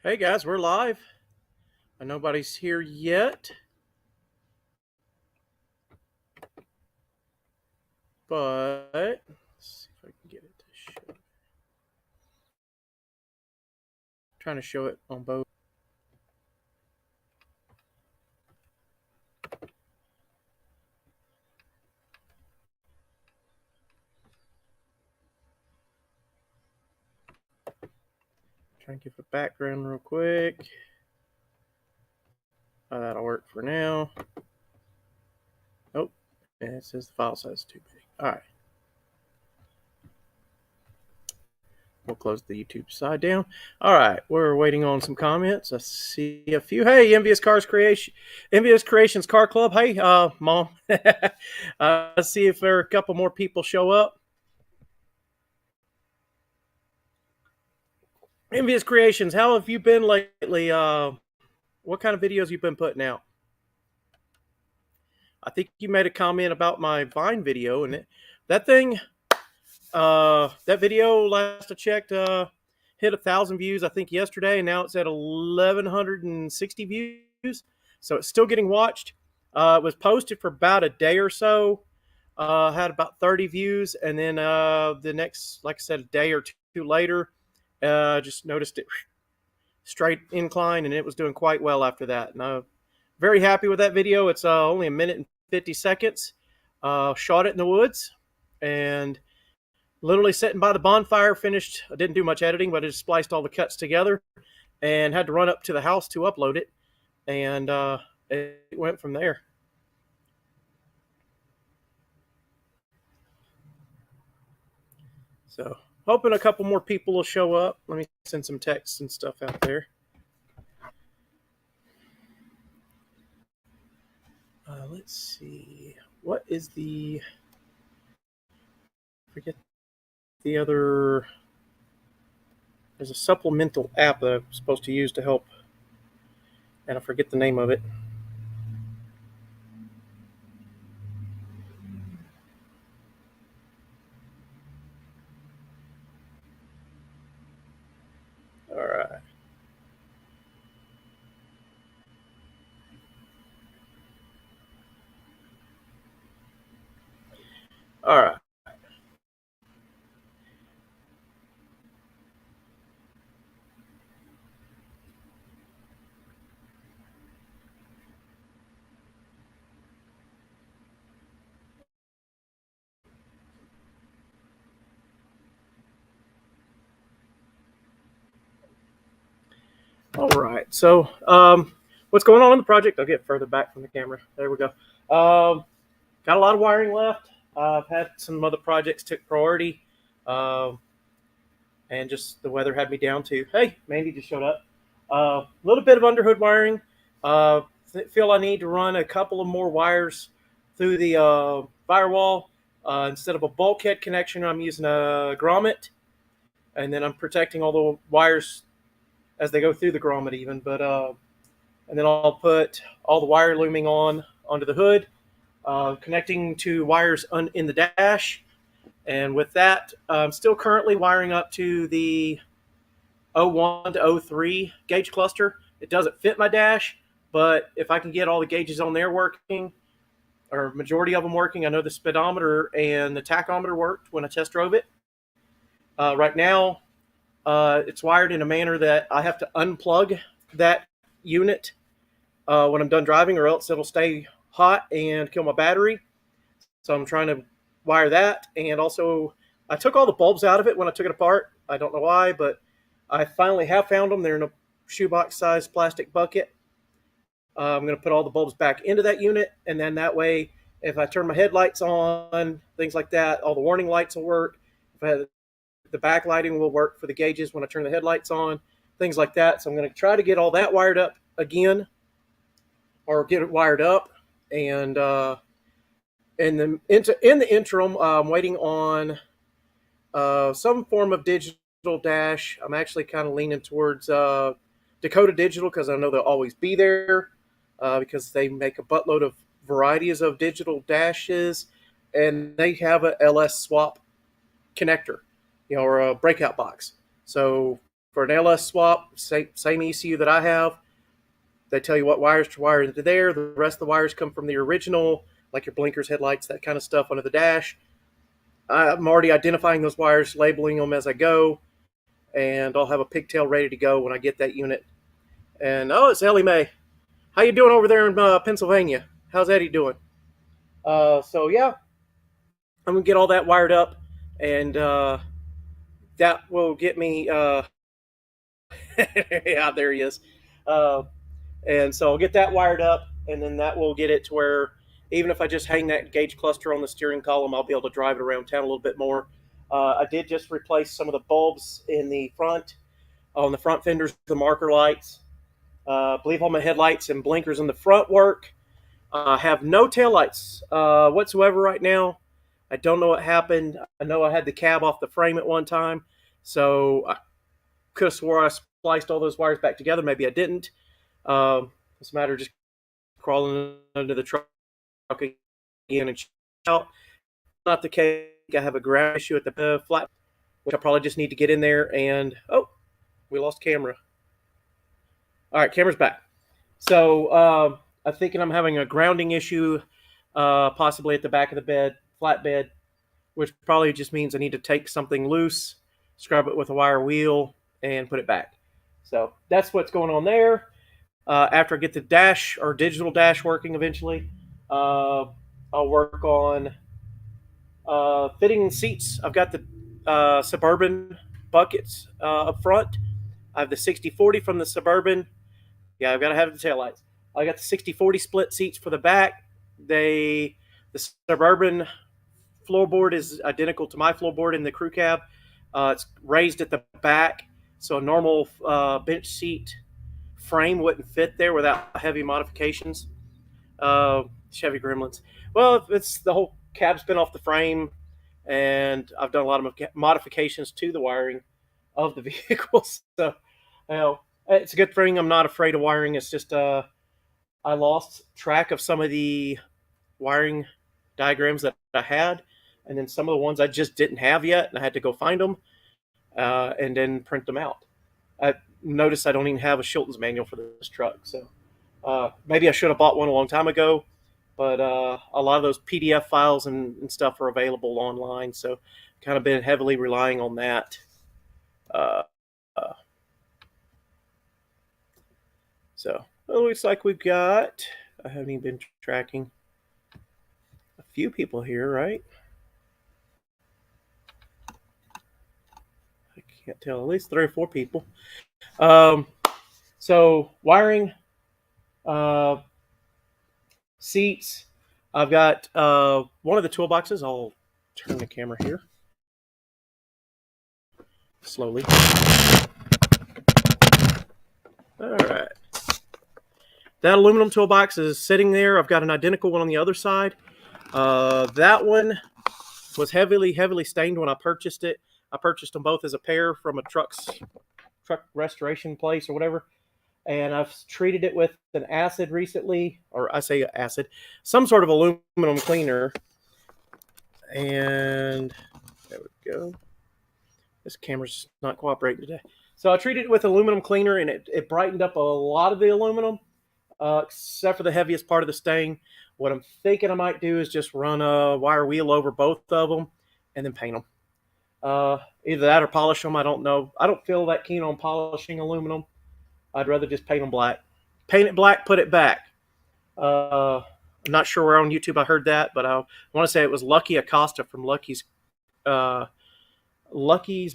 Hey guys, we're live. Nobody's here yet, but let's see if I can get it to show. Trying to show it on both. Trying to give a background real quick. That'll work for now. Nope, and it says the file size is too big. All right. We'll close the YouTube side down. All right, we're waiting on some comments. I see a few. Hey, Envious Creations Car Club. Hey, Mom. Let's see if there are a couple more people show up. Envious Creations, how have you been lately? What kind of videos you been putting out? I think you made a comment about my Vine video, and that video last I checked hit 1,000 views I think yesterday, and now it's at 1,160 views. So it's still getting watched. It was posted for about a day or so. Had about 30 views, and then the next, like I said, a day or two later, just noticed it straight incline, and it was doing quite well after that. And I'm very happy with that video. It's only 1 minute and 50 seconds. Shot it in the woods, and literally sitting by the bonfire. Finished. I didn't do much editing, but I just spliced all the cuts together, and had to run up to the house to upload it, and it went from there. So hoping a couple more people will show up. Let me send some texts and stuff out there. Let's see. What is the... forget the other... There's a supplemental app that I'm supposed to use to help, and I forget the name of it. All right. All right. All right. So, what's going on in the project? I'll get further back from the camera. There we go. Got a lot of wiring left. I've had some other projects took priority, and just the weather had me down too. Hey, Mandy just showed up. A little bit of underhood wiring. Feel I need to run a couple of more wires through the firewall. Instead of a bulkhead connection, I'm using a grommet, and then I'm protecting all the wires as they go through the grommet even. But and then I'll put all the wire looming onto the hood, connecting to wires in the dash. And with that, I'm still currently wiring up to the 01 to 03 gauge cluster. It doesn't fit my dash, but if I can get all the gauges on there working, or majority of them working, I know the speedometer and the tachometer worked when I test drove it. Right now, it's wired in a manner that I have to unplug that unit when I'm done driving, or else it'll stay hot and kill my battery. So I'm trying to wire that. And also, I took all the bulbs out of it when I took it apart. I don't know why, but I finally have found them. They're in a shoebox sized plastic bucket. I'm going to put all the bulbs back into that unit, and then that way, if I turn my headlights on, things like that, all the warning lights will work. If I have the backlighting will work for the gauges when I turn the headlights on, things like that. So I'm going to try to get all that wired up again, or get it wired up. And in the interim, I'm waiting on some form of digital dash. I'm actually kind of leaning towards Dakota Digital, because I know they'll always be there, because they make a buttload of varieties of digital dashes, and they have a LS swap connector, or a breakout box. So for an LS swap, same ECU that I have. They tell you what wires to wire into there. The rest of the wires come from the original, like your blinkers, headlights, that kind of stuff under the dash. I'm already identifying those wires, labeling them as I go, and I'll have a pigtail ready to go when I get that unit. And oh, it's Ellie Mae. How you doing over there in Pennsylvania? How's Eddie doing? So yeah, I'm gonna get all that wired up, and that will get me. Yeah, there he is. Uh, and so I'll get that wired up, and then that will get it to where even if I just hang that gauge cluster on the steering column, I'll be able to drive it around town a little bit more. I did just replace some of the bulbs in the front, on the front fenders, the marker lights. I believe all my headlights and blinkers in the front work. I have no taillights whatsoever right now. I don't know what happened. I know I had the cab off the frame at one time, so I could have swore I spliced all those wires back together. Maybe I didn't. It's a matter of just crawling under the truck again and out. Not the case. I have a ground issue at the flat, which I probably just need to get in there. And oh, we lost camera. All right, camera's back. So I'm thinking I'm having a grounding issue, possibly at the back of the bed, flatbed, which probably just means I need to take something loose, scrub it with a wire wheel, and put it back. So that's what's going on there. After I get the dash or digital dash working eventually, I'll work on fitting seats. I've got the Suburban buckets up front. I have the 60/40 from the Suburban. Yeah, I've got to have the taillights. I got the 60/40 split seats for the back. The Suburban floorboard is identical to my floorboard in the crew cab. It's raised at the back, so a normal bench seat frame wouldn't fit there without heavy modifications. Chevy Gremlins. Well, it's the whole cab's been off the frame, and I've done a lot of modifications to the wiring of the vehicles. So, it's a good thing I'm not afraid of wiring. It's just I lost track of some of the wiring diagrams that I had, and then some of the ones I just didn't have yet, and I had to go find them and then print them out. I noticed I don't even have a Shilton's manual for this truck, so maybe I should have bought one a long time ago, but a lot of those PDF files and stuff are available online, so kind of been heavily relying on that. So it looks like we've got, I haven't even been tracking, a few people here, right? I can't tell, at least 3 or 4 people. So wiring, seats. I've got one of the toolboxes. I'll turn the camera here slowly. All right. That aluminum toolbox is sitting there. I've got an identical one on the other side. That one was heavily stained when I purchased it. I purchased them both as a pair from a truck restoration place or whatever. And I've treated it with an acid recently, or I say acid, some sort of aluminum cleaner. And there we go. This camera's not cooperating today. So I treated it with aluminum cleaner, and it brightened up a lot of the aluminum, except for the heaviest part of the stain. What I'm thinking I might do is just run a wire wheel over both of them and then paint them. Either that or polish them. I don't know. I don't feel that keen on polishing aluminum. I'd rather just paint them black. Paint it black, put it back. I'm not sure where on YouTube I heard that, but I want to say it was Lucky Acosta from Lucky's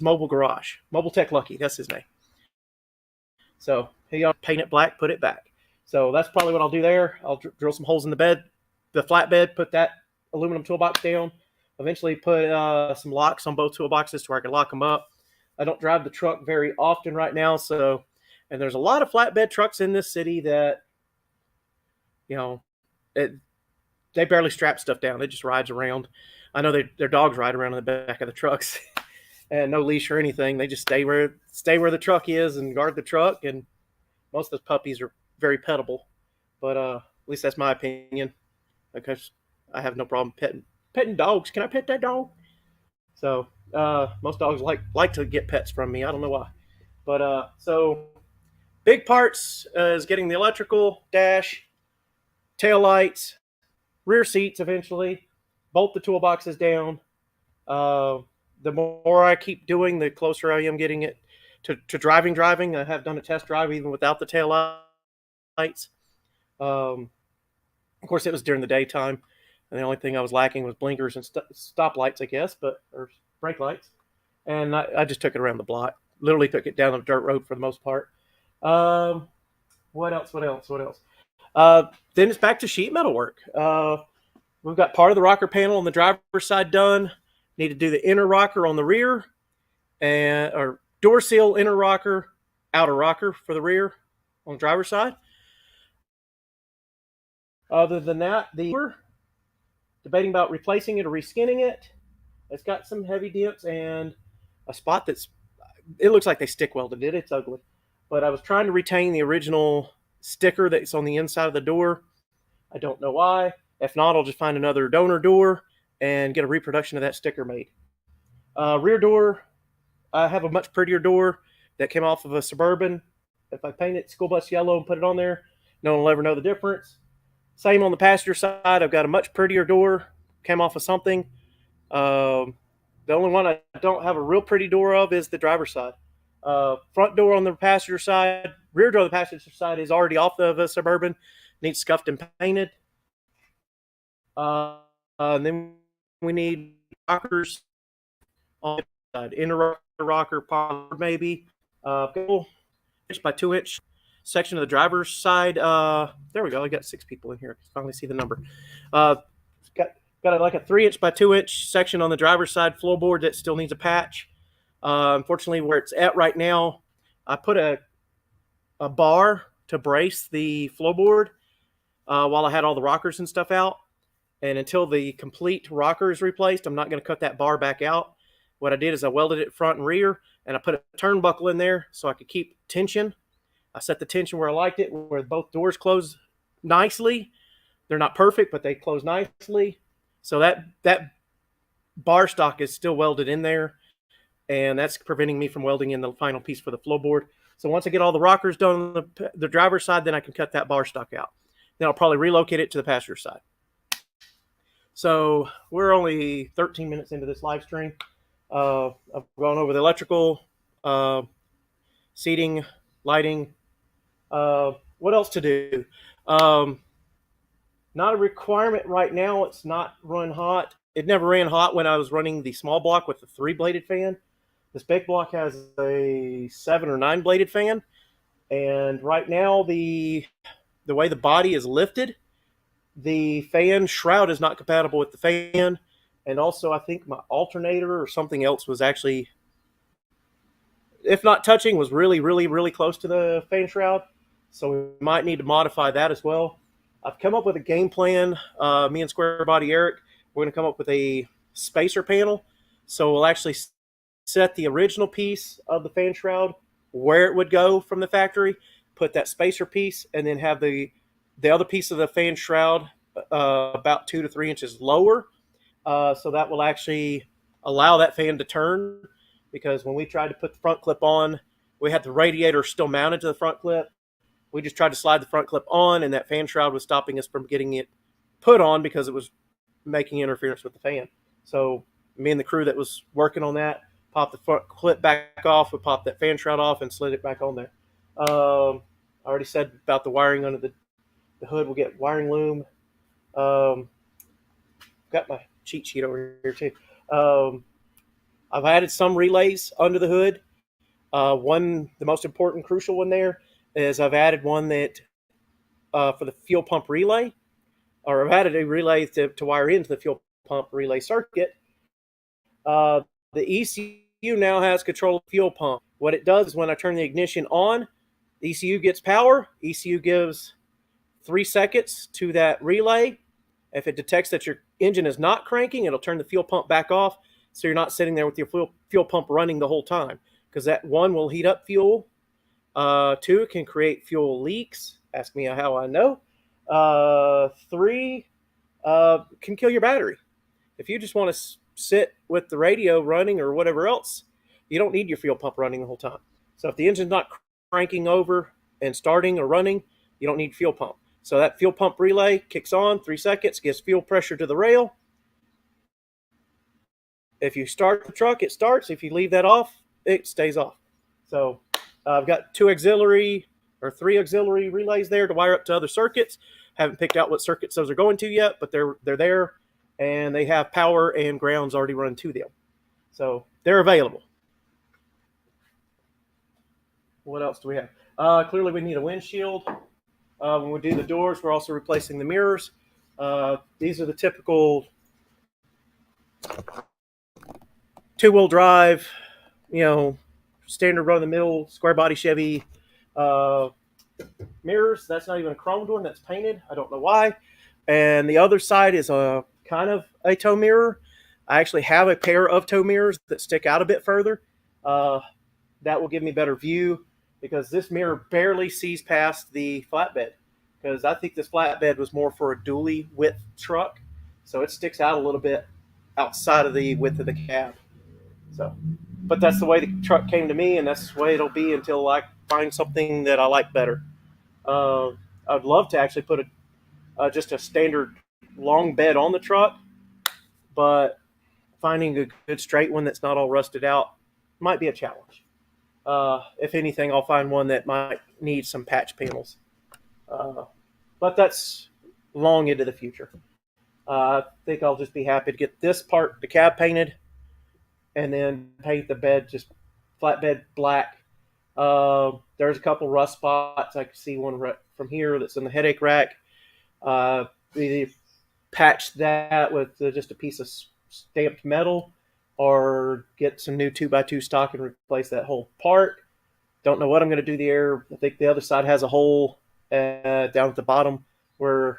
Mobile Garage. Mobile Tech Lucky, that's his name. So he'll paint it black, put it back. So that's probably what I'll do there. I'll drill some holes in the bed, the flatbed, put that aluminum toolbox down. Eventually put some locks on both toolboxes to where I can lock them up. I don't drive the truck very often right now, so, and there's a lot of flatbed trucks in this city that, they barely strap stuff down. It just rides around. I know their dogs ride around in the back of the trucks and no leash or anything. They just stay where the truck is and guard the truck. And most of those puppies are very pettable, but at least that's my opinion, because I have no problem petting dogs. Can I pet that dog? So most dogs like to get pets from me. I don't know why. So big parts is getting the electrical, dash, tail lights, rear seats eventually, bolt the toolboxes down. Uh, the more I keep doing, the closer I am getting it to driving. I have done a test drive even without the tail lights. Um, of course, it was during the daytime, and the only thing I was lacking was blinkers and stop lights, I guess, or brake lights. And I just took it around the block. Literally took it down a dirt road for the most part. Um, what else? What else? What else? Then it's back to sheet metal work. We've got part of the rocker panel on the driver's side done. Need to do the inner rocker on the rear, and or door seal, inner rocker, outer rocker for the rear on the driver's side. Other than that, we're debating about replacing it or reskinning it. It's got some heavy dents and a spot it looks like they stick welded it. It's ugly. But I was trying to retain the original sticker that's on the inside of the door. I don't know why. If not, I'll just find another donor door and get a reproduction of that sticker made. Rear door, I have a much prettier door that came off of a Suburban. If I paint it school bus yellow and put it on there, no one will ever know the difference. Same on the passenger side. I've got a much prettier door, came off of something. The only one I don't have a real pretty door of is the driver's side. Front door on the passenger side, rear door on the passenger side is already off of a Suburban, needs scuffed and painted. And then we need rockers on the side, inner rocker, power maybe. Inch by 2 inch section of the driver's side. There we go. I got 6 people in here. Finally see the number. Got like a 3 inch by 2 inch section on the driver's side floorboard that still needs a patch. Unfortunately, where it's at right now, I put a bar to brace the floorboard while I had all the rockers and stuff out. And until the complete rocker is replaced, I'm not going to cut that bar back out. What I did is I welded it front and rear, and I put a turnbuckle in there so I could keep tension. I set the tension where I liked it, where both doors close nicely. They're not perfect, but they close nicely. So that bar stock is still welded in there, and that's preventing me from welding in the final piece for the floorboard. So once I get all the rockers done on the driver's side, then I can cut that bar stock out. Then I'll probably relocate it to the passenger side. So we're only 13 minutes into this live stream. I've gone over the electrical, seating, lighting. What else to do? Not a requirement right now. It's not run hot. It never ran hot when I was running the small block with the 3-bladed fan. This big block has a 7 or 9-bladed fan. And right now, the way the body is lifted, the fan shroud is not compatible with the fan. And also, I think my alternator or something else was actually, if not touching, was really, really, really close to the fan shroud. So we might need to modify that as well. I've come up with a game plan. Me and Square Body Eric, we're going to come up with a spacer panel. So we'll actually set the original piece of the fan shroud where it would go from the factory, put that spacer piece, and then have the other piece of the fan shroud about 2 to 3 inches lower. So that will actually allow that fan to turn, because when we tried to put the front clip on, we had the radiator still mounted to the front clip. We just tried to slide the front clip on, and that fan shroud was stopping us from getting it put on because it was making interference with the fan. So me and the crew that was working on that popped the front clip back off. We popped that fan shroud off and slid it back on there. I already said about the wiring under the hood. We'll get wiring loom. Got my cheat sheet over here too. I've added some relays under the hood. The most important, crucial one there is I've added one that for the fuel pump relay, or I've added a relay to wire into the fuel pump relay circuit. The ECU now has control of the fuel pump. What it does is when I turn the ignition on, the ECU gets power. ECU gives 3 seconds to that relay. If it detects that your engine is not cranking, it'll turn the fuel pump back off, so you're not sitting there with your fuel pump running the whole time, because that, 1, will heat up fuel. 2, it can create fuel leaks. Ask me how I know. 3, can kill your battery. If you just want to sit with the radio running or whatever else, you don't need your fuel pump running the whole time. So if the engine's not cranking over and starting or running, you don't need fuel pump. So that fuel pump relay kicks on 3 seconds, gives fuel pressure to the rail. If you start the truck, it starts. If you leave that off, it stays off. So I've got 3 auxiliary relays there to wire up to other circuits. Haven't picked out what circuits those are going to yet, but they're there, and they have power and grounds already run to them. So they're available. What else do we have? Clearly, we need a windshield. When we do the doors, we're also replacing the mirrors. These are the typical 2-wheel drive, standard run-of-the-mill square body Chevy mirrors. That's not even a chromed one. That's painted. I don't know why. And the other side is a kind of a tow mirror. I actually have a pair of tow mirrors that stick out a bit further. That will give me better view, because this mirror barely sees past the flatbed, because I think this flatbed was more for a dually width truck, so it sticks out a little bit outside of the width of the cab. So, but that's the way the truck came to me, and that's the way it'll be until I find something that I like better. I'd love to actually put just a standard long bed on the truck, but finding a good straight one that's not all rusted out might be a challenge. If anything, I'll find one that might need some patch panels. But that's long into the future. I think I'll just be happy to get this part, the cab, painted, and then paint the bed just flatbed black. There's a couple rust spots. I can see one right from here that's in the headache rack. Either patch that with just a piece of stamped metal, or get some new 2x2 stock and replace that whole part. Don't know what I'm going to do there. I think the other side has a hole down at the bottom where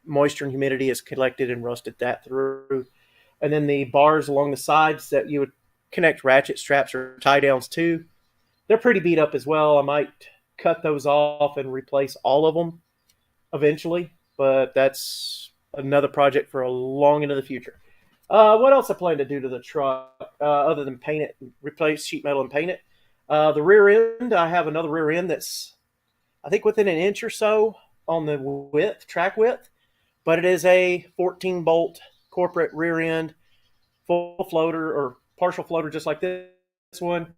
moisture and humidity is collected and rusted that through. And then the bars along the sides that you would connect ratchet straps or tie downs to, they're pretty beat up as well. I might cut those off and replace all of them eventually, but that's another project for a long into the future. What else I plan to do to the truck other than paint it, replace sheet metal and paint it? The rear end, I have another rear end that's, I think, within an inch or so on the track width, but it is a 14-bolt corporate rear end, full floater or partial floater, just like this one.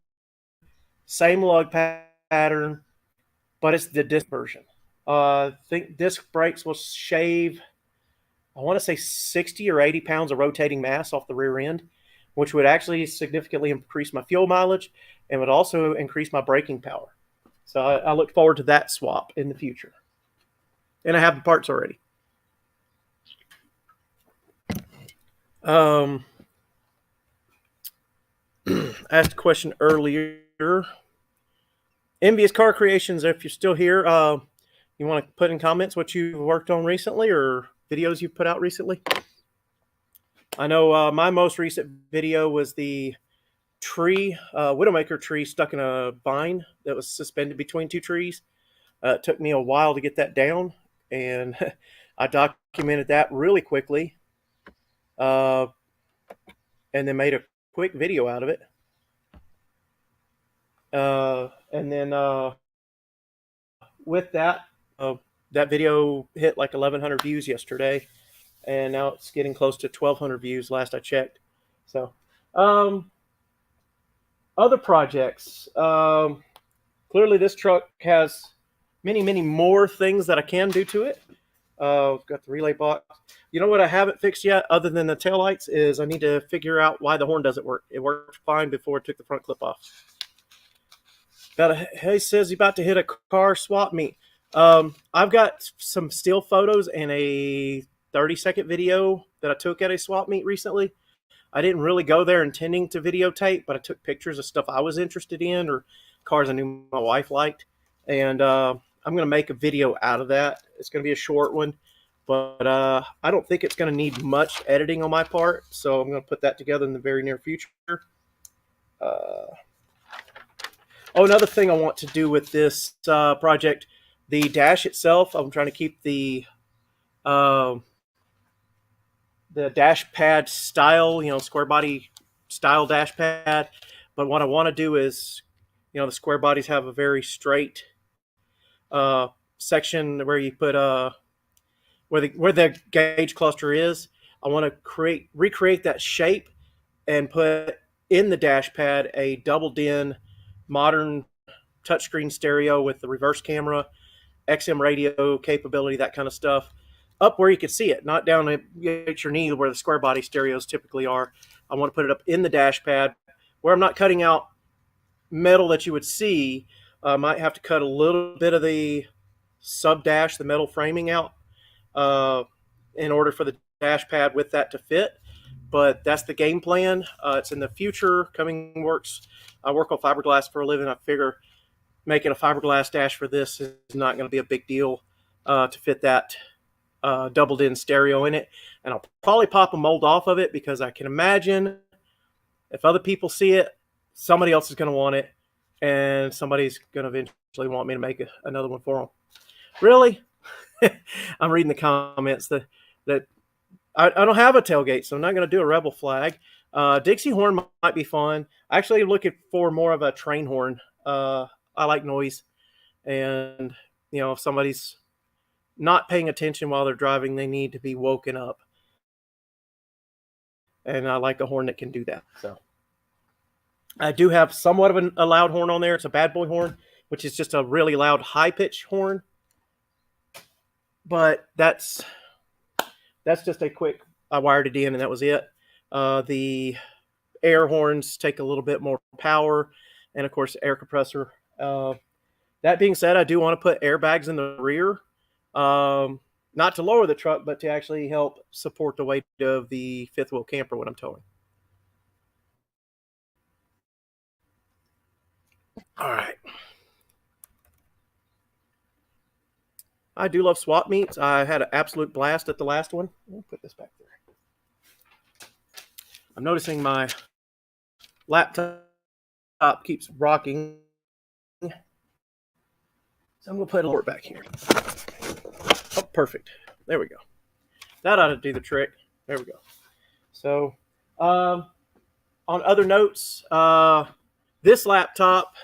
Same lug pattern, but it's the disc version. I think disc brakes will shave, I want to say 60 or 80 pounds of rotating mass off the rear end, which would actually significantly increase my fuel mileage and would also increase my braking power. So I look forward to that swap in the future. And I have the parts already. Asked a question earlier. Envious Car Creations, if you're still here, you want to put in comments what you've worked on recently or videos you've put out recently. I know my most recent video was the tree, Widowmaker tree stuck in a vine that was suspended between 2 trees. It took me a while to get that down, and I documented that really quickly, and then made a quick video out of it. And then with that, that video hit like 1,100 views yesterday, and now it's getting close to 1,200 views last I checked. So, other projects. Clearly, this truck has many, many more things that I can do to it. Got the relay box. You know what I haven't fixed yet, other than the taillights, is I need to figure out why the horn doesn't work. It worked fine before I took the front clip off. He says he's about to hit a car swap meet. I've got some still photos and a 30-second video that I took at a swap meet recently. I didn't really go there intending to videotape, but I took pictures of stuff I was interested in or cars I knew my wife liked. And I'm going to make a video out of that. It's going to be a short one, but I don't think it's going to need much editing on my part, so I'm going to put that together in the very near future. Another thing I want to do with this project, the dash itself, I'm trying to keep the dash pad style, square body style dash pad. But what I want to do is The square bodies have a very straight section where you put where the gauge cluster is. I want to recreate that shape and put in the dash pad a double DIN modern touchscreen stereo with the reverse camera, XM radio capability, that kind of stuff, up where you can see it, not down at your knee where the square body stereos typically are. I want to put it up in the dash pad where I'm not cutting out metal that you would see. I might have to cut a little bit of the sub dash, the metal framing out, in order for the dash pad with that to fit. But that's the game plan. It's in the future, coming works. I work on fiberglass for a living. I figure making a fiberglass dash for this is not going to be a big deal to fit that double DIN stereo in it. And I'll probably pop a mold off of it because I can imagine if other people see it, somebody else is going to want it, and somebody's going to eventually want me to make another one for them. Really? I'm reading the comments that I don't have a tailgate, so I'm not going to do a Rebel flag. Dixie horn might be fun. Actually, looking for more of a train horn. I like noise, and if somebody's not paying attention while they're driving, they need to be woken up. And I like a horn that can do that. So I do have somewhat of a loud horn on there. It's a bad boy horn, which is just a really loud high pitch horn. But that's just a quick, I wired it in and that was it. The air horns take a little bit more power, and of course air compressor. That being said, I do want to put airbags in the rear, not to lower the truck, but to actually help support the weight of the fifth wheel camper when I'm towing. All right. I do love swap meets. I had an absolute blast at the last one. Let me put this back there. I'm noticing my laptop keeps rocking. So I'm going to put a little back here. Oh, perfect. There we go. That ought to do the trick. There we go. So, on other notes, this laptop,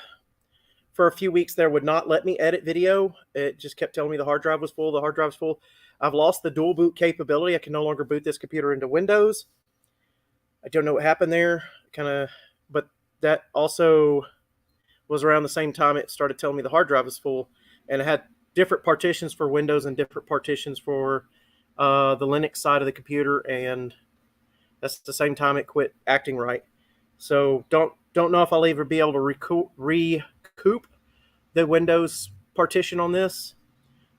for a few weeks there, would not let me edit video. It just kept telling me the hard drive was full. The hard drive's full. I've lost the dual boot capability. I can no longer boot this computer into Windows. I don't know what happened there. But that also was around the same time it started telling me the hard drive was full, and it had different partitions for Windows and different partitions for the Linux side of the computer, and that's the same time it quit acting right. So don't know if I'll ever be able to recoup the Windows partition on this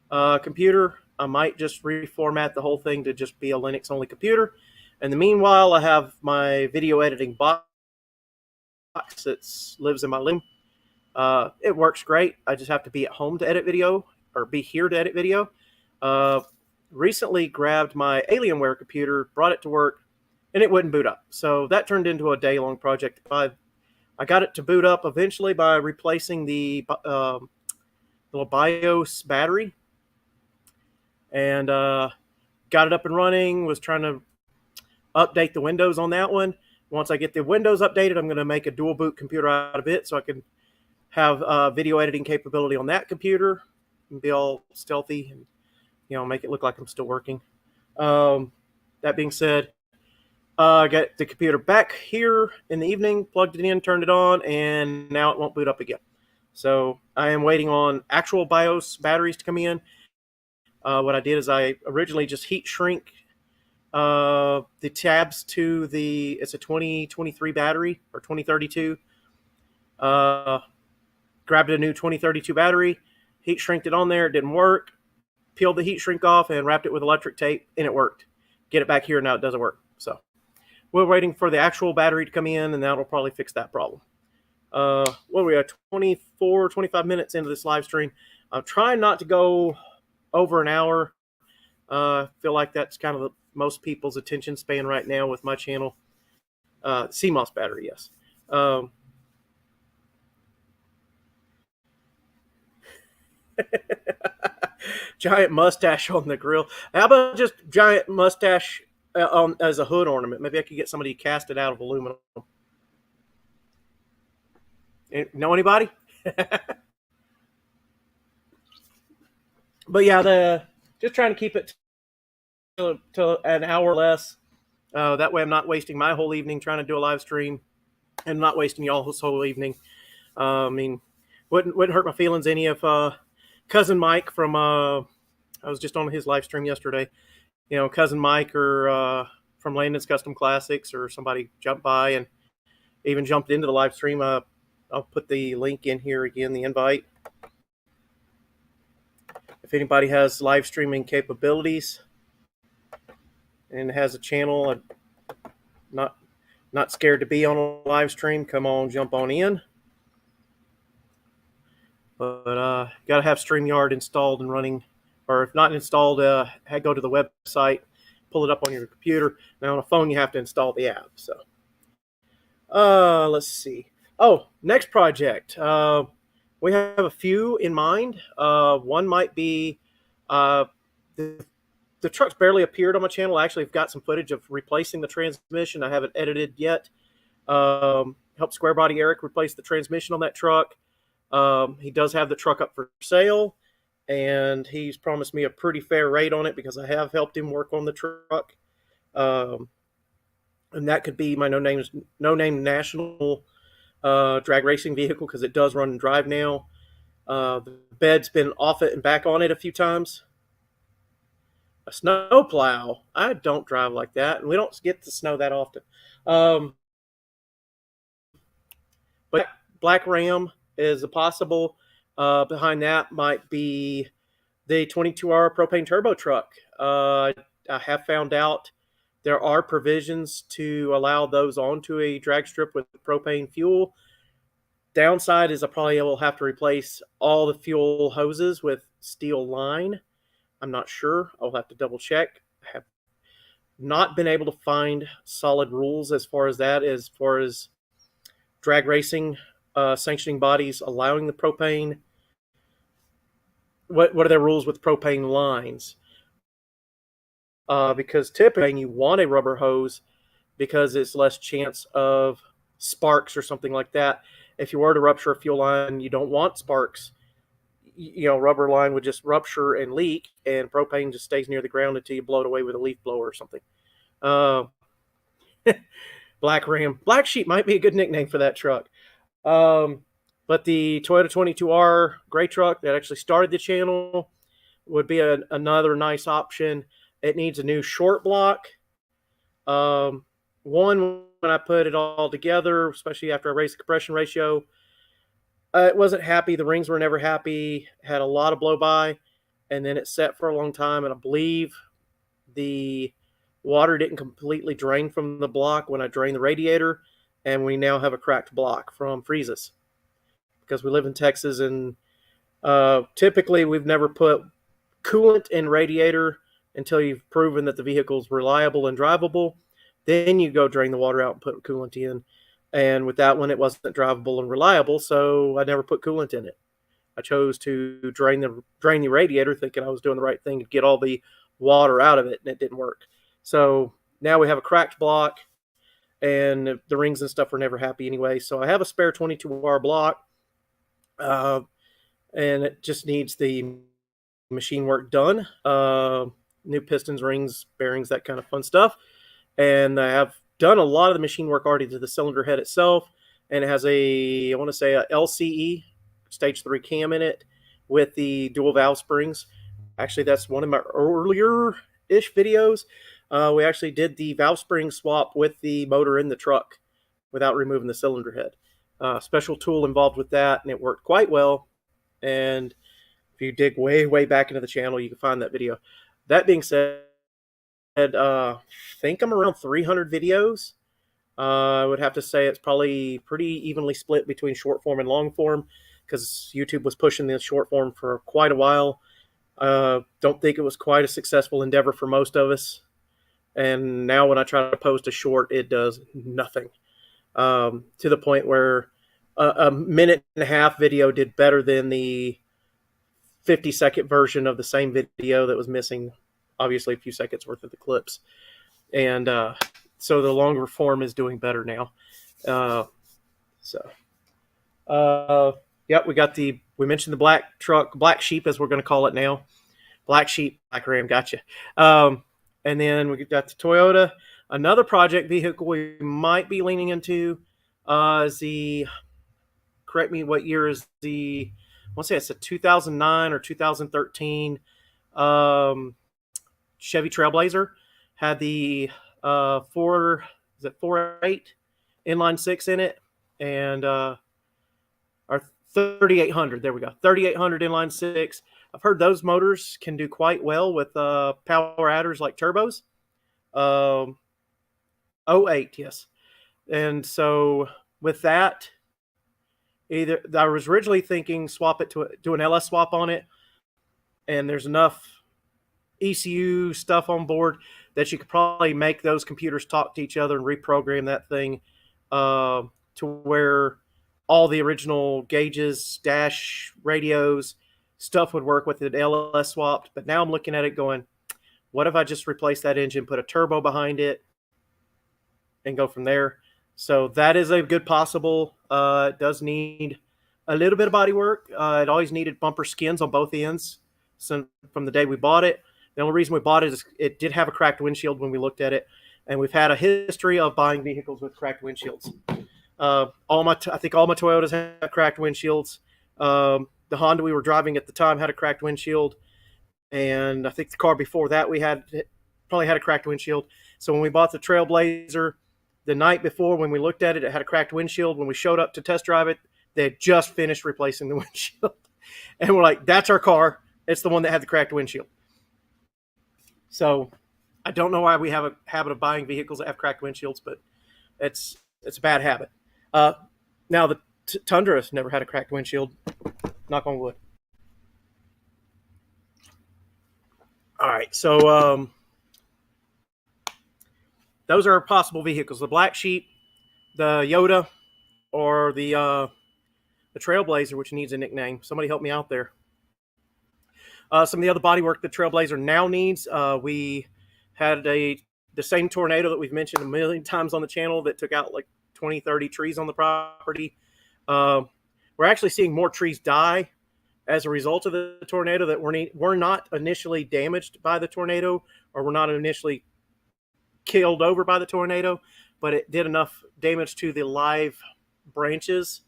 computer. I might just reformat the whole thing to just be a Linux only computer. In the meanwhile, I have my video editing box that lives in my living room. It works great. I just have to be at home to edit video, or be here to edit video. Recently grabbed my Alienware computer, brought it to work, and it wouldn't boot up. So that turned into a day-long project. I got it to boot up eventually by replacing the little BIOS battery, and got it up and running. Was trying to update the Windows on that one. Once I get the Windows updated, I'm going to make a dual boot computer out of it so I can have video editing capability on that computer and be all stealthy and make it look like I'm still working. That being said, I got the computer back here in the evening, plugged it in, turned it on, and now it won't boot up again. So I am waiting on actual BIOS batteries to come in. What I did is I originally just heat shrink the tabs to it's a 2023 battery, or 2032. Grabbed a new 2032 battery, heat shrinked it on there. It didn't work. Peeled the heat shrink off and wrapped it with electric tape, and it worked. Get it back here, now it doesn't work. So we're waiting for the actual battery to come in, and that'll probably fix that problem. We are 25 minutes into this live stream. I'm trying not to go over an hour. Feel like that's kind of most people's attention span right now with my channel. CMOS battery, yes. Giant mustache on the grill. How about just giant mustache as a hood ornament? Maybe I could get somebody to cast it out of aluminum. Know anybody? But yeah, just trying to keep it to an hour less. That way, I'm not wasting my whole evening trying to do a live stream, and not wasting y'all's whole evening. I mean, wouldn't hurt my feelings any if cousin Mike from I was just on his live stream yesterday. Cousin Mike or from Landon's Custom Classics or somebody jumped by and even jumped into the live stream. I'll put the link in here again, the invite. If anybody has live streaming capabilities and has a channel, not scared to be on a live stream, come on, jump on in. But got to have StreamYard installed and running, or if not installed, go to the website, pull it up on your computer. Now on a phone, you have to install the app. So let's see. Oh, next project. We have a few in mind. One might be the truck's barely appeared on my channel. Actually, I've got some footage of replacing the transmission. I haven't edited yet. Helped Square Body Eric replace the transmission on that truck. He does have the truck up for sale, and he's promised me a pretty fair rate on it because I have helped him work on the truck. And that could be my no name national drag racing vehicle because it does run and drive now. The bed's been off it and back on it a few times. A snow plow. I don't drive like that, and we don't get to snow that often. But Black Ram is a possible. Behind that might be the 22R propane turbo truck. I have found out there are provisions to allow those onto a drag strip with propane fuel. Downside is I probably will have to replace all the fuel hoses with steel line. I'm not sure. I'll have to double check. I have not been able to find solid rules as far as drag racing sanctioning bodies allowing the propane. What are their rules with propane lines? Because typically you want a rubber hose because it's less chance of sparks or something like that. If you were to rupture a fuel line, you don't want sparks. Rubber line would just rupture and leak, and propane just stays near the ground until you blow it away with a leaf blower or something. Black Ram. Black Sheep might be a good nickname for that truck. But the Toyota 22R gray truck that actually started the channel would be another nice option. It needs a new short block. One, when I put it all together, especially after I raised the compression ratio, it wasn't happy. The rings were never happy. Had a lot of blow by, and then it set for a long time. And I believe the water didn't completely drain from the block when I drained the radiator, and we now have a cracked block from freezes because we live in Texas, and typically we've never put coolant in radiator until you've proven that the vehicle's reliable and drivable. Then you go drain the water out and put coolant in. And with that one, it wasn't drivable and reliable, so I never put coolant in it. I chose to drain the radiator, thinking I was doing the right thing to get all the water out of it, and it didn't work. So now we have a cracked block, and the rings and stuff were never happy anyway. So I have a spare 22R block, and it just needs the machine work done. New pistons, rings, bearings, that kind of fun stuff. And I have done a lot of the machine work already to the cylinder head itself, and it has a LCE stage 3 cam in it with the dual valve springs. Actually, that's one of my earlier-ish videos. We actually did the valve spring swap with the motor in the truck without removing the cylinder head. Special tool involved with that, and it worked quite well. And if you dig way, way back into the channel, you can find that video. That being said, I think I'm around 300 videos. I would have to say it's probably pretty evenly split between short form and long form because YouTube was pushing the short form for quite a while. Don't think it was quite a successful endeavor for most of us. And now when I try to post a short, it does nothing. To the point where a minute and a half video did better than the 50-second version of the same video that was missing, obviously, a few seconds worth of the clips. And so the longer form is doing better now. So Uh, yep, we mentioned the black truck, Black Sheep, as we're going to call it now. Black Sheep, Black Ram, gotcha. And then we got the Toyota. Another project vehicle we might be leaning into is correct me, what year is I want to say it's a 2009 or 2013 um, Chevy Trailblazer. Had the is it 4.8 inline six in it, and our 3800. There we go, 3800 inline six. I've heard those motors can do quite well with power adders like turbos. Um, '08, yes. And so with that, either I was originally thinking swap it to do an LS swap on it, and there's enough ECU stuff on board that you could probably make those computers talk to each other and reprogram that thing to where all the original gauges, dash radios, stuff would work with it LS swapped. But now I'm looking at it going, what if I just replace that engine, put a turbo behind it, and go from there? So that is a good possible. It does need a little bit of body work. It always needed bumper skins on both ends from the day we bought it. The only reason we bought it is it did have a cracked windshield when we looked at it, and we've had a history of buying vehicles with cracked windshields. I think all my Toyotas have cracked windshields. The Honda we were driving at the time had a cracked windshield, and I think the car before that we had probably had a cracked windshield. So when we bought the Trailblazer, the night before when we looked at it, it had a cracked windshield. When we showed up to test drive it, they had just finished replacing the windshield, and we're like, "That's our car. It's the one that had the cracked windshield." So I don't know why we have a habit of buying vehicles that have cracked windshields, but it's a bad habit. Uh, Now the Tundra has never had a cracked windshield. Knock on wood. All right, so those are possible vehicles: the Black Sheep, the Yoda, or the Trailblazer, which needs a nickname. Somebody help me out there. Some of the other bodywork the Trailblazer now needs. We had the same tornado that we've mentioned a million times on the channel that took out like 20, 30 trees on the property. Uh, we're actually seeing more trees die as a result of the tornado that were not initially damaged by the tornado, or were not initially killed over by the tornado, but it did enough damage to the live branches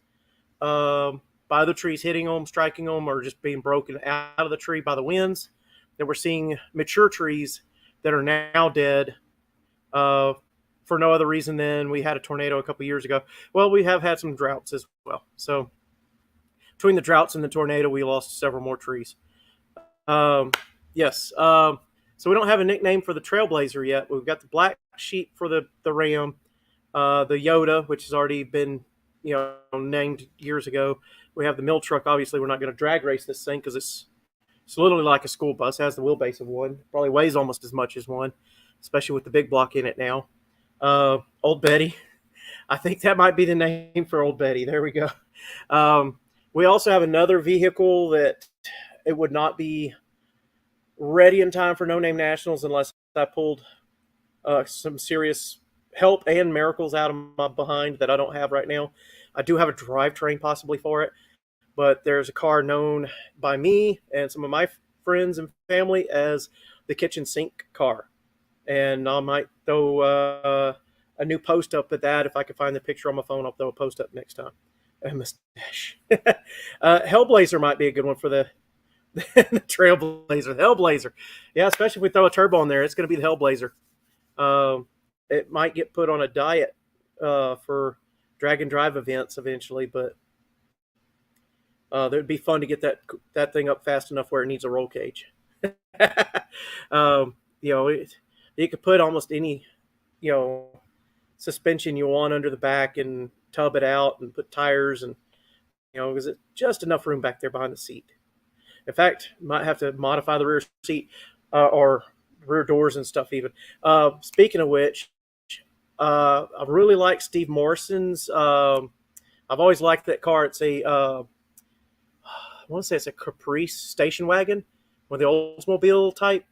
by the trees hitting them, striking them, or just being broken out of the tree by the winds, that we're seeing mature trees that are now dead for no other reason than we had a tornado a couple years ago. Well, we have had some droughts as well. So between the droughts and the tornado, we lost several more trees. Yes. So we don't have a nickname for the Trailblazer yet. We've got the Black Sheep for the Ram, the Yoda, which has already been named years ago. We have the mill truck. Obviously, we're not going to drag race this thing because it's literally like a school bus. It has the wheelbase of one. Probably weighs almost as much as one, especially with the big block in it now. Old Betty. I think that might be the name for Old Betty. There we go. We also have another vehicle that it would not be ready in time for No Name Nationals unless I pulled some serious help and miracles out of my behind that I don't have right now. I do have a drivetrain possibly for it, but there's a car known by me and some of my friends and family as the kitchen sink car. And I might throw a new post up at that. If I can find the picture on my phone, I'll throw a post up next time. A mustache. Hellblazer might be a good one for the Trailblazer. The Hellblazer. Yeah, especially if we throw a turbo on there, it's going to be the Hellblazer. It might get put on a diet for drag and drive events eventually, but it would be fun to get that thing up fast enough where it needs a roll cage. You could put almost any, suspension you want under the back and tub it out and put tires and, because it's just enough room back there behind the seat. In fact, might have to modify the rear seat or rear doors and stuff even. Speaking of which, I really like Steve Morrison's. I've always liked that car. It's I want to say it's a Caprice station wagon, one of the Oldsmobile type,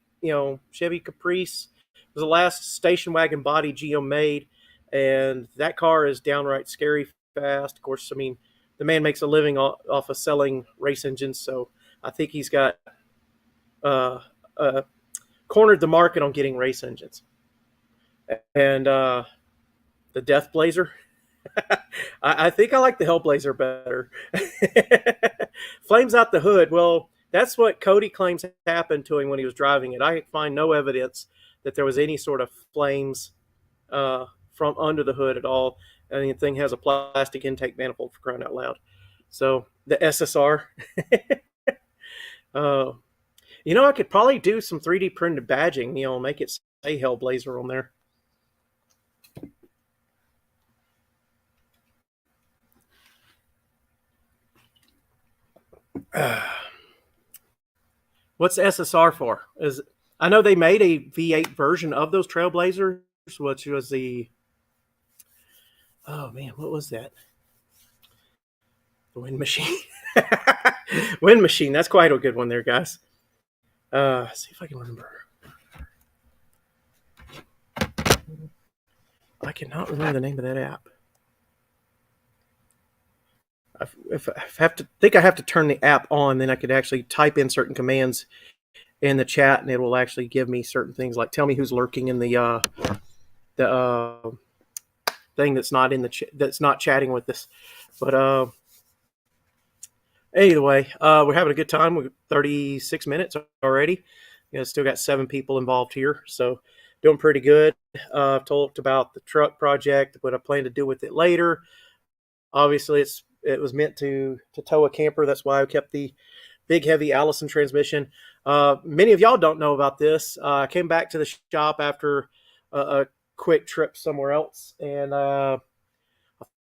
Chevy Caprice. It was the last station wagon body GM made, and that car is downright scary fast. Of course, I mean, the man makes a living off of selling race engines, so I think he's got uh, uh, cornered the market on getting race engines. And the Death Blazer, I think I like the Hellblazer better. Flames out the hood. Well, that's what Cody claims happened to him when he was driving it. I find no evidence that there was any sort of flames from under the hood at all. And the thing has a plastic intake manifold, for crying out loud. So the SSR. uh, I could probably do some 3D printed badging. Make it say Hellblazer on there. What's the SSR for? I know they made a V8 version of those Trailblazers, which was the what was that? The Wind Machine. Wind Machine. That's quite a good one there, guys. See if I can remember. I cannot remember the name of that app. If I have to turn the app on, then I could actually type in certain commands in the chat, and it will actually give me certain things, like tell me who's lurking in the thing that's not that's not chatting with us. But anyway, we're having a good time. We're 36 minutes already. Still got 7 people involved here, so doing pretty good. I've talked about the truck project, what I plan to do with it later. Obviously, it was meant to tow a camper. That's why I kept the big, heavy Allison transmission. Many of y'all don't know about this. I came back to the shop after a quick trip somewhere else, and I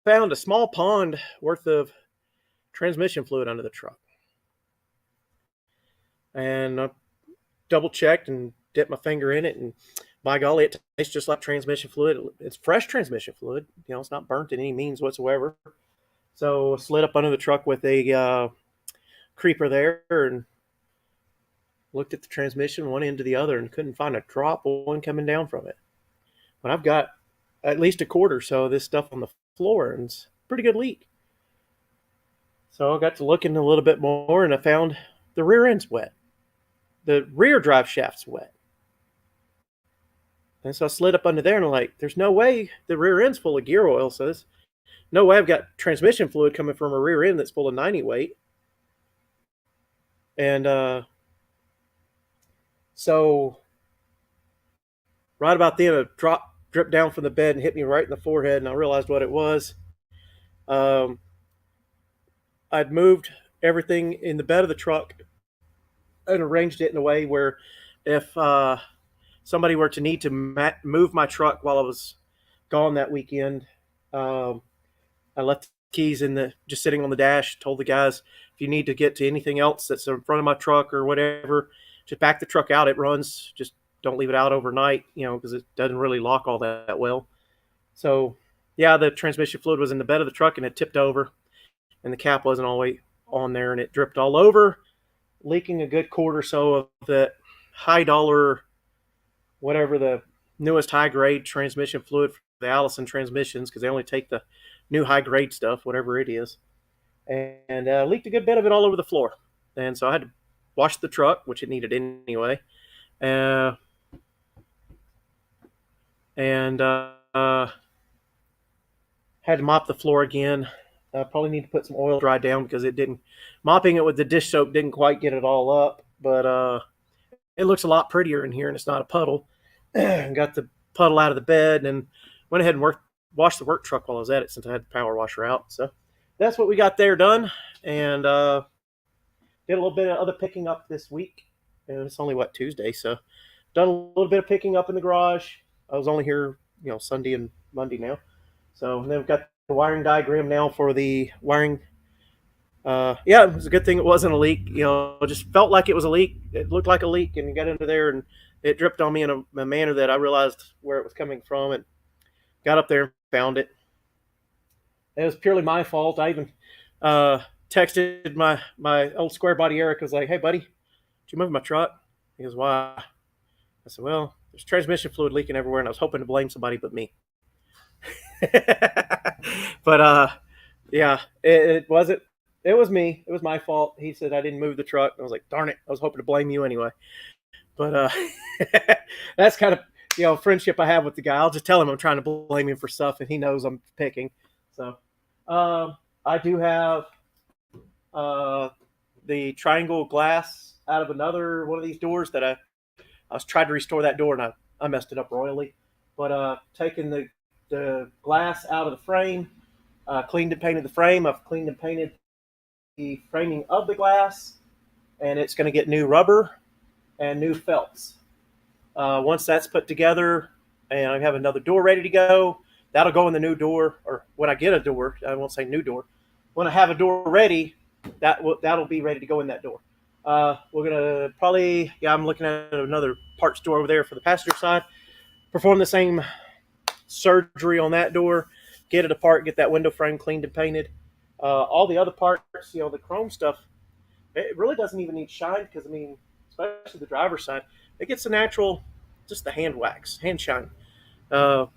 found a small pond worth of transmission fluid under the truck. And I double checked and dipped my finger in it, and by golly, it tastes just like transmission fluid. It's fresh transmission fluid. It's not burnt in any means whatsoever. So I slid up under the truck with a creeper there and looked at the transmission one end to the other and couldn't find a drop of one coming down from it. But I've got at least a quart or so of this stuff on the floor, and it's a pretty good leak. So I got to looking a little bit more, and I found the rear end's wet. The rear drive shaft's wet. And so I slid up under there, and I'm like, there's no way the rear end's full of gear oil. So there's no way I've got transmission fluid coming from a rear end that's full of 90 weight. And so right about then, a drop dripped down from the bed and hit me right in the forehead, and I realized what it was. I'd moved everything in the bed of the truck and arranged it in a way where if somebody were to need to move my truck while I was gone that weekend, I left the keys just sitting on the dash. Told the guys, if you need to get to anything else that's in front of my truck or whatever, just back the truck out. It runs. Just don't leave it out overnight, because it doesn't really lock all that well. So, yeah, the transmission fluid was in the bed of the truck, and it tipped over, and the cap wasn't all the way on there, and it dripped all over, leaking a good quart or so of that high dollar, whatever the newest high grade transmission fluid for the Allison transmissions, because they only take the new high grade stuff, whatever it is, and leaked a good bit of it all over the floor. And so I had to wash the truck, which it needed anyway, and had to mop the floor again. I probably need to put some oil dry down, because mopping it with the dish soap didn't quite get it all up, but it looks a lot prettier in here, and it's not a puddle. Got the puddle out of the bed, and went ahead and washed the work truck while I was at it, since I had the power washer out. So that's what we got there done, and did a little bit of other picking up this week. And it's only Tuesday, so done a little bit of picking up in the garage. I was only here, Sunday and Monday now. So then we've got the wiring diagram now for the wiring. It was a good thing it wasn't a leak. It just felt like it was a leak. It looked like a leak, and you got into there, and it dripped on me in a manner that I realized where it was coming from, and got up there and found it. It was purely my fault. I even texted my old square body Eric. I was like, hey, buddy, did you move my truck? He goes, why? I said, well, there's transmission fluid leaking everywhere, and I was hoping to blame somebody but me. But Yeah, it wasn't. It was me. It was my fault. He said I didn't move the truck. I was like, darn it. I was hoping to blame you anyway. But that's kind of friendship I have with the guy. I'll just tell him I'm trying to blame him for stuff, and he knows I'm picking. So I do have uh, the triangle glass out of another one of these doors that I was trying to restore that door, and I messed it up royally. But taking the glass out of the frame, cleaned and painted the frame. I've cleaned and painted the framing of the glass, and it's going to get new rubber and new felts. Once that's put together, and I have another door ready to go, that'll go in the new door. Or when I get a door, I won't say new door. When I have a door ready, that'll be ready to go in that door. We're gonna probably, I'm looking at another parts door over there for the passenger side. Perform the same surgery on that door, get it apart, get that window frame cleaned and painted. All the other parts, the chrome stuff, it really doesn't even need shine because, especially the driver's side, it gets the natural, just the hand wax, hand shine. Hey,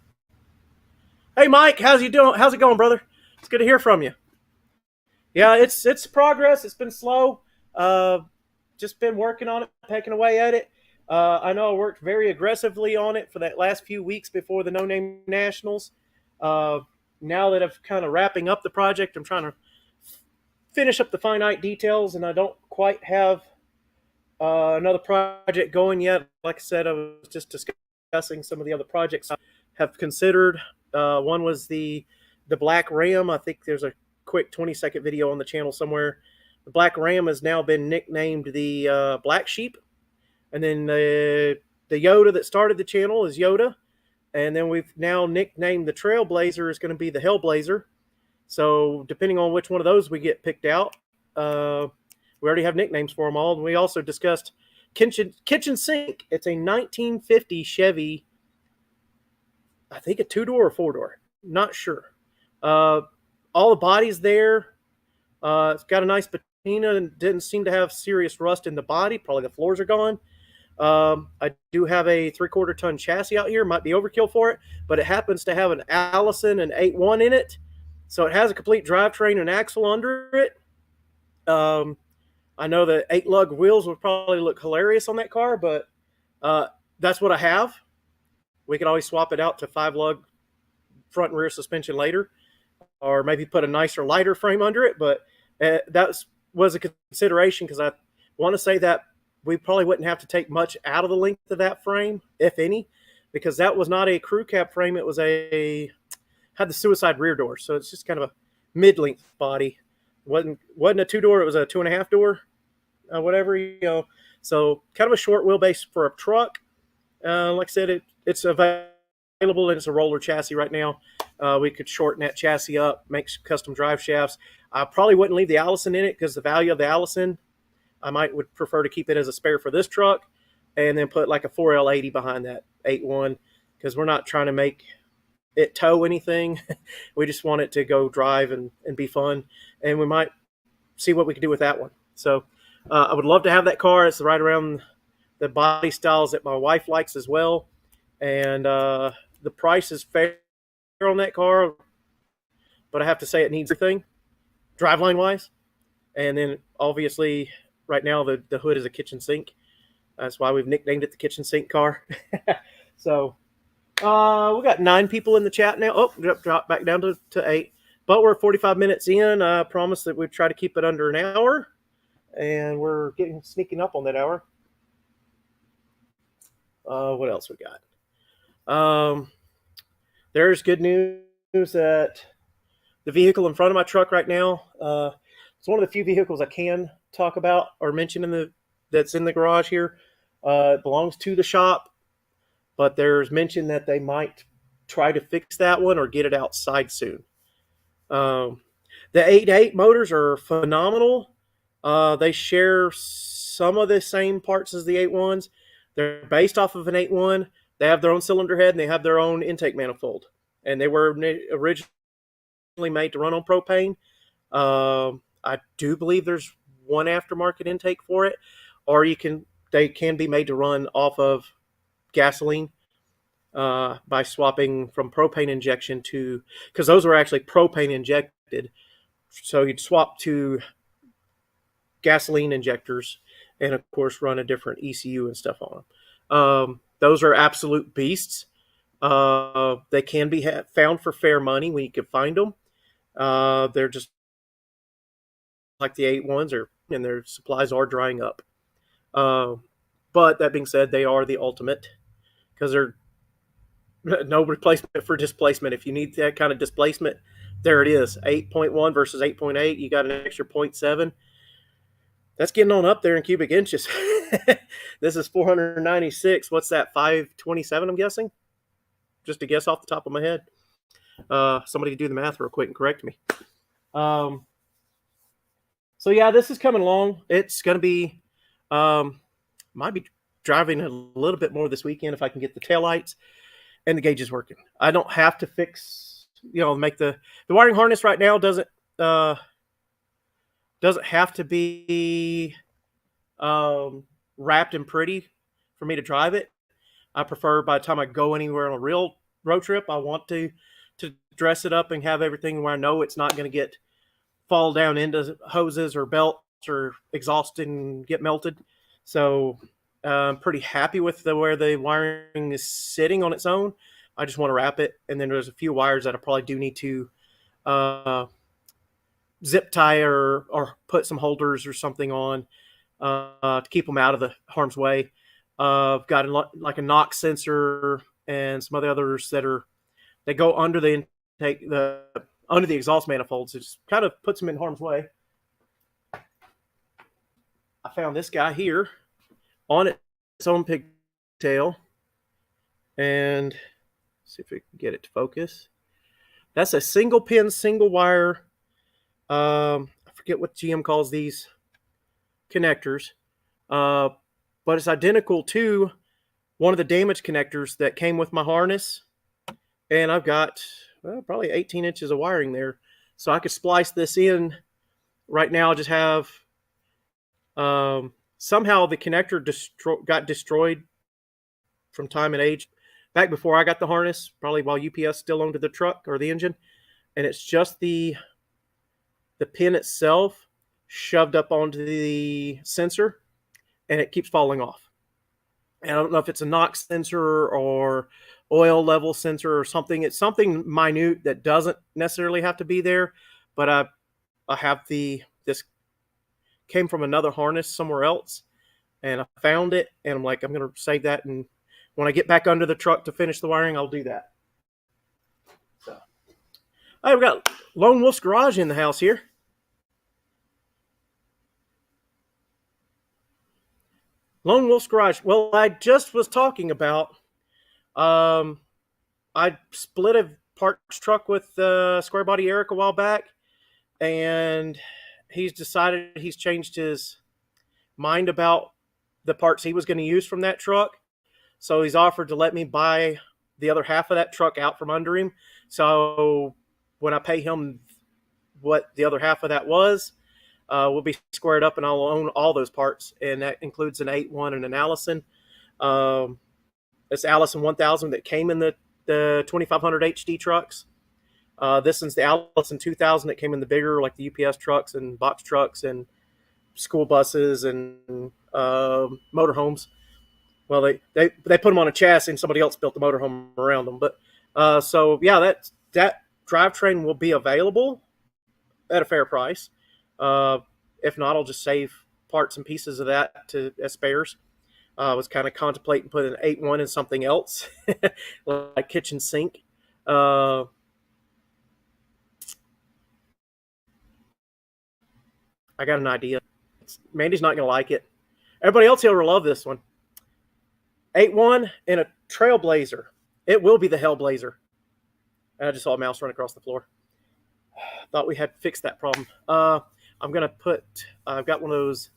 Mike, how's you doing? How's it going, brother? It's good to hear from you. Yeah, it's progress. It's been slow. Just been working on it, pecking away at it. I know I worked very aggressively on it for that last few weeks before the No Name Nationals. Now that I'm kind of wrapping up the project, I'm trying to finish up the finite details, and I don't quite have another project going yet. Like I said, I was just discussing some of the other projects I have considered. One was the Black Ram. I think there's a quick 20-second video on the channel somewhere. The Black Ram has now been nicknamed the Black Sheep. And then the Yoda that started the channel is Yoda. And then we've now nicknamed the Trailblazer is going to be the Hellblazer. So depending on which one of those we get picked out, we already have nicknames for them all. And we also discussed Kitchen Sink. It's a 1950 Chevy, I think a 2-door or 4-door. Not sure. All the bodies there. It's got a nice patina and didn't seem to have serious rust in the body. Probably the floors are gone. I do have a 3/4 ton chassis out here. Might be overkill for it, but it happens to have an Allison and 8.1 in it. So it has a complete drivetrain and axle under it. I know the 8-lug wheels would probably look hilarious on that car, but that's what I have. We could always swap it out to 5-lug front and rear suspension later, or maybe put a nicer, lighter frame under it. But that was a consideration because I want to say that we probably wouldn't have to take much out of the length of that frame, if any, because that was not a crew cab frame. It was had the suicide rear door. So it's just kind of a mid-length body. Wasn't a 2-door. It was a 2.5 door, whatever, So kind of a short wheelbase for a truck. Like I said, it's available and it's a roller chassis right now. We could shorten that chassis up, make some custom drive shafts. I probably wouldn't leave the Allison in it because the value of the Allison, I would prefer to keep it as a spare for this truck and then put like a 4L80 behind that 8.1 because we're not trying to make it tow anything. We just want it to go drive and be fun. And we might see what we can do with that one. So I would love to have that car. It's right around the body styles that my wife likes as well. And the price is fair on that car, but I have to say it needs everything driveline wise. And then obviously right now the hood is a kitchen sink. That's why we've nicknamed it the kitchen sink car. So we got 9 people in the chat now. Oh, drop back down to 8. But we're 45 minutes in. I promised that we'd try to keep it under an hour. And we're sneaking up on that hour. What else we got? There's good news that the vehicle in front of my truck right now, it's one of the few vehicles I can talk about or mention that's in the garage here. It belongs to the shop, but there's mention that they might try to fix that one or get it outside soon. The 8.8 motors are phenomenal. They share some of the same parts as the 8.1s. They're based off of an 8.1. They have their own cylinder head and they have their own intake manifold. And they were originally made to run on propane. I do believe there's one aftermarket intake for it, or they can be made to run off of gasoline by swapping from propane injection to, because those were actually propane injected. So you'd swap to gasoline injectors, and of course run a different ECU and stuff on them. Those are absolute beasts. They can be found for fair money when you can find them. They're just like the 8.1s, and their supplies are drying up. But that being said, they are the ultimate because they're no replacement for displacement. If you need that kind of displacement, there it is. 8.1 versus 8.8. You got an extra 0.7. That's getting on up there in cubic inches. This is 496. What's that? 527, I'm guessing? Just to guess off the top of my head. Somebody do the math real quick and correct me. So yeah, this is coming along. It's going to be, might be driving a little bit more this weekend if I can get the taillights and the gauges working. I don't have to fix, make the wiring harness right now doesn't have to be wrapped and pretty for me to drive it. I prefer by the time I go anywhere on a real road trip, I want to dress it up and have everything where I know it's not going to fall down into hoses or belts or exhaust and get melted. So I'm pretty happy with where the wiring is sitting on its own. I just want to wrap it. And then there's a few wires that I probably do need to zip tie or put some holders or something on to keep them out of the harm's way. I've got like a NOx sensor and some others they go under the intake, under the exhaust manifolds. It just kind of puts them in harm's way. I found this guy here on its own pigtail, and see if we can get it to focus. That's a single pin, single wire. I forget what GM calls these connectors, but it's identical to one of the damaged connectors that came with my harness. And I've got probably 18 inches of wiring there. So I could splice this in. Right now I just have, somehow the connector got destroyed from time and age. Back before I got the harness, probably while UPS still owned the truck or the engine. And it's just the pin itself shoved up onto the sensor, and it keeps falling off. And I don't know if it's a NOx sensor or oil level sensor or something. It's something minute that doesn't necessarily have to be there, but I have this came from another harness somewhere else, and I found it, and I'm like, I'm going to save that, and when I get back under the truck to finish the wiring, I'll do that. So I've got Lone Wolf's Garage in the house here. Lone Wolf's Garage. Well, I just was talking about, I split a parts truck with Square Body Eric a while back, and he's changed his mind about the parts he was going to use from that truck. So he's offered to let me buy the other half of that truck out from under him. So when I pay him what the other half of that was, we'll be squared up, and I'll own all those parts. And that includes an 8.1 and an Allison. It's Allison 1000 that came in the 2500 HD trucks. This one's the Allison 2000 that came in the bigger, like the UPS trucks and box trucks and school buses and motorhomes. Well, they put them on a chassis, and somebody else built the motorhome around them. But so yeah, that drivetrain will be available at a fair price. If not, I'll just save parts and pieces of that as spares. I was kind of contemplating putting an 8.1 in something else, like kitchen sink. I got an idea. Mandy's not going to like it. Everybody else here will love this one. 8.1 in a Trailblazer. It will be the Hellblazer. I just saw a mouse run across the floor. Thought we had fixed that problem. I'm going to I've got one of those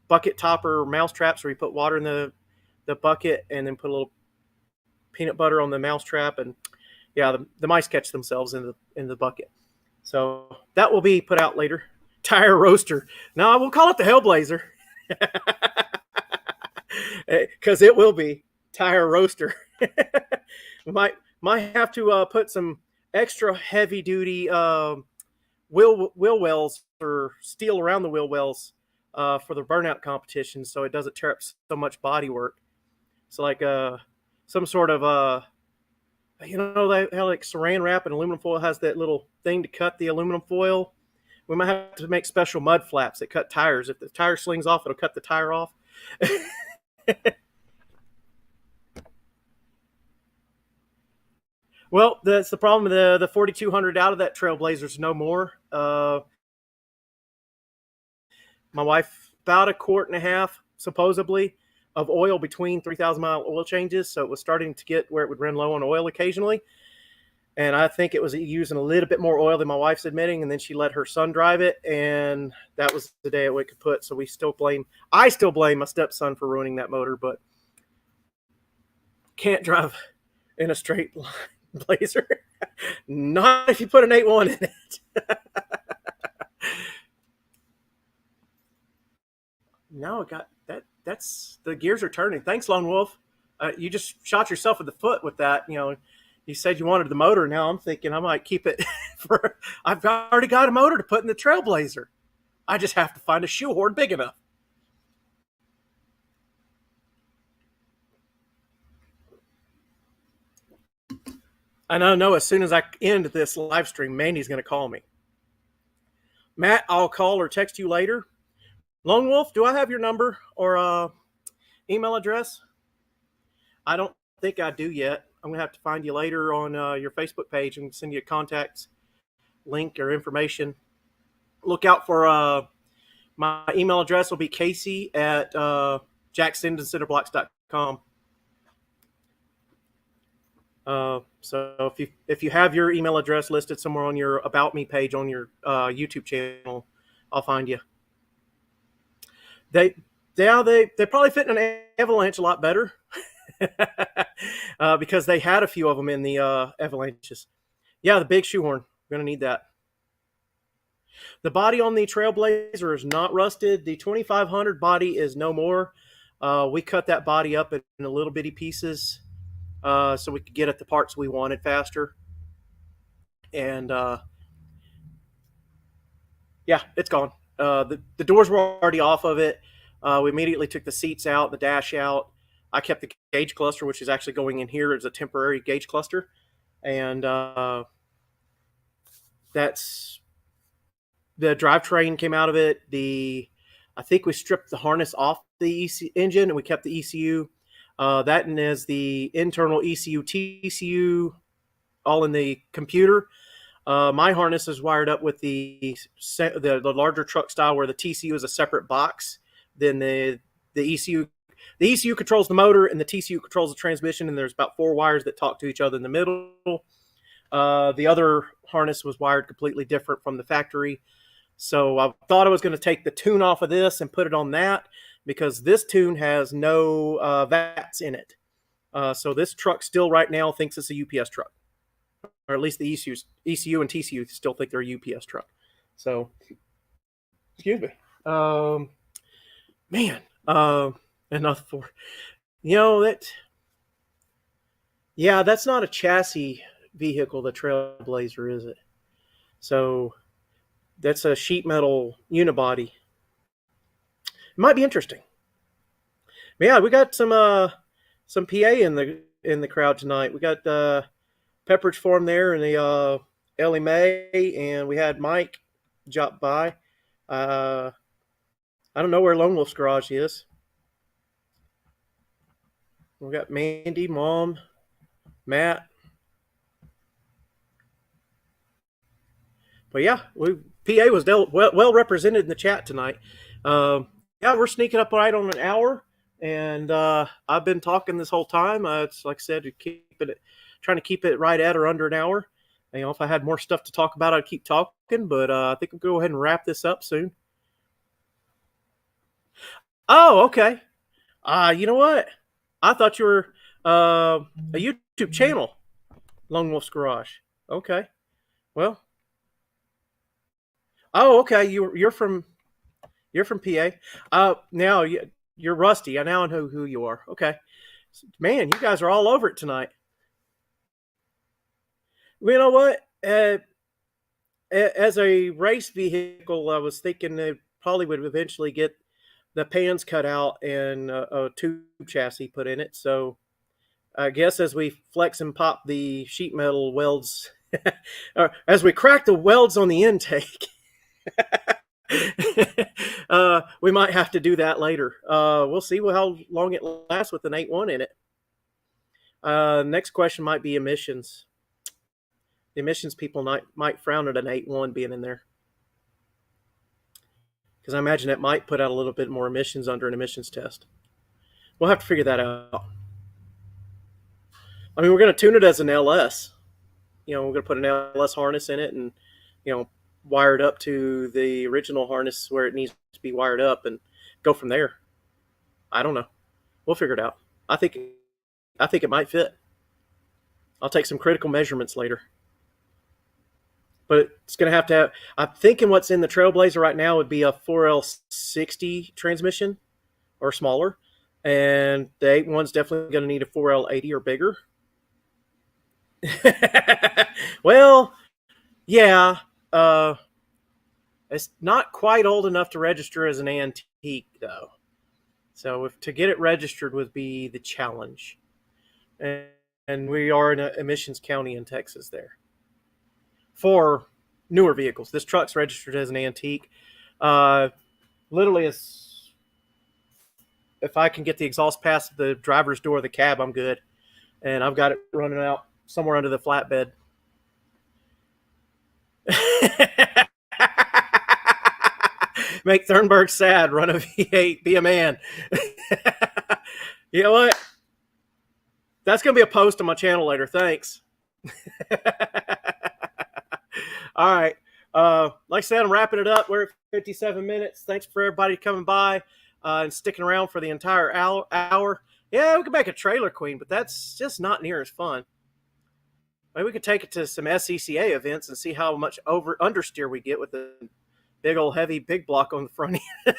bucket topper mouse traps where you put water in the bucket and then put a little peanut butter on the mouse trap. And yeah, the mice catch themselves in the bucket. So that will be put out later. Tire roaster. No, I will call it the Hellblazer. Because it will be tire roaster. might have to put some extra heavy duty wheel wells or steel around the wheel wells for the burnout competition, so it doesn't tear up so much body work. So like some sort of how like saran wrap and aluminum foil has that little thing to cut the aluminum foil. We might have to make special mud flaps that cut tires. If the tire slings off, it'll cut the tire off. Well, that's the problem. The 4200 out of that Trailblazer's no more. My wife about a quart and a half supposedly of oil between 3,000-mile oil changes, so it was starting to get where it would run low on oil occasionally. And I think it was using a little bit more oil than my wife's admitting, and then she let her son drive it, and that was the day it could put. So I still blame my stepson for ruining that motor, but can't drive in a straight line Blazer. Not if you put an 8.1 in it. No, it got that. That's the gears are turning. Thanks, Lone Wolf. You just shot yourself in the foot with that. You said you wanted the motor. Now I'm thinking I might keep it for. I've already got a motor to put in the Trailblazer. I just have to find a shoehorn big enough. And I know as soon as I end this live stream, Mandy's going to call me. Matt, I'll call or text you later. Lone Wolf, do I have your number or email address? I don't think I do yet. I'm going to have to find you later on your Facebook page and send you a contact link or information. Look out for my email address will be Casey at jacksonandcinderblocks.com. So if you have your email address listed somewhere on your About Me page on your YouTube channel, I'll find you. They probably fit in an Avalanche a lot better because they had a few of them in the Avalanches. Yeah, the big shoehorn. We're going to need that. The body on the Trailblazer is not rusted. The 2500 body is no more. We cut that body up in little bitty pieces so we could get at the parts we wanted faster. And yeah, it's gone. The doors were already off of it. We immediately took the seats out, the dash out. I kept the gauge cluster, which is actually going in here as a temporary gauge cluster. And that's the drivetrain came out of it. I think we stripped the harness off the engine and we kept the ECU. That is the internal ECU, TCU, all in the computer. My harness is wired up with the larger truck style where the TCU is a separate box than the ECU. The ECU controls the motor and the TCU controls the transmission, and there's about 4 wires that talk to each other in the middle. The other harness was wired completely different from the factory. So I thought I was going to take the tune off of this and put it on that because this tune has no VATs in it. So this truck still right now thinks it's a UPS truck. Or at least the ECU and TCU still think they're a UPS truck. So, excuse me. Man, another 4. That's not a chassis vehicle, the Trailblazer, is it? So, that's a sheet metal unibody. It might be interesting. But yeah, we got some PA in the crowd tonight. We got Pepperidge Farm there and the Ellie Mae, and we had Mike drop by. I don't know where Lone Wolf's garage is. We got Mandy, Mom, Matt. But yeah, PA was well represented in the chat tonight. Yeah, we're sneaking up right on an hour, and I've been talking this whole time. It's like I said, trying to keep it right at or under an hour. If I had more stuff to talk about, I'd keep talking, but I think we'll go ahead and wrap this up soon. Oh, okay. You know what? I thought you were a YouTube channel, Lone Wolf's Garage. Okay. Well. Oh, okay. You're from PA. Now you're Rusty. I now know who you are. Okay. Man, you guys are all over it tonight. You know what? Uh, as a race vehicle, I was thinking they probably would eventually get the pans cut out and a tube chassis put in it. So I guess as we flex and pop the sheet metal welds, or as we crack the welds on the intake, we might have to do that later. We'll see how long it lasts with an 8.1 in it. Next question might be emissions. The emissions people might frown at an 8.1 being in there, because I imagine it might put out a little bit more emissions under an emissions test. We'll have to figure that out. I mean, we're going to tune it as an LS. We're going to put an LS harness in it and, wire it up to the original harness where it needs to be wired up and go from there. I don't know. We'll figure it out. I think it might fit. I'll take some critical measurements later. But it's going to have. I'm thinking what's in the Trailblazer right now would be a 4L60 transmission or smaller. And the 8.1's definitely going to need a 4L80 or bigger. Well, yeah. It's not quite old enough to register as an antique, though. So to get it registered would be the challenge. And we are in an emissions county in Texas there. For newer vehicles. This truck's registered as an antique. Literally, if I can get the exhaust past the driver's door of the cab, I'm good. And I've got it running out somewhere under the flatbed. Make Thunberg sad. Run a V8. Be a man. You know what? That's going to be a post on my channel later. Thanks. All right. Like I said, I'm wrapping it up. We're at 57 minutes. Thanks for everybody coming by and sticking around for the entire hour. Yeah, we could make a trailer queen, but that's just not near as fun. Maybe we could take it to some SCCA events and see how much understeer we get with the big old heavy big block on the front end.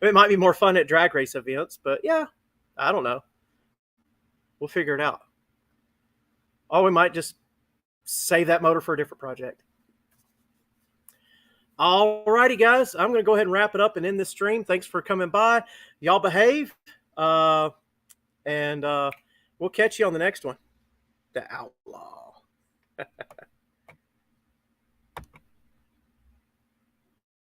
It might be more fun at drag race events, but yeah, I don't know. We'll figure it out. Oh, we might just save that motor for a different project. All righty, guys. I'm going to go ahead and wrap it up and end this stream. Thanks for coming by. Y'all behave. And we'll catch you on the next one. The Outlaw.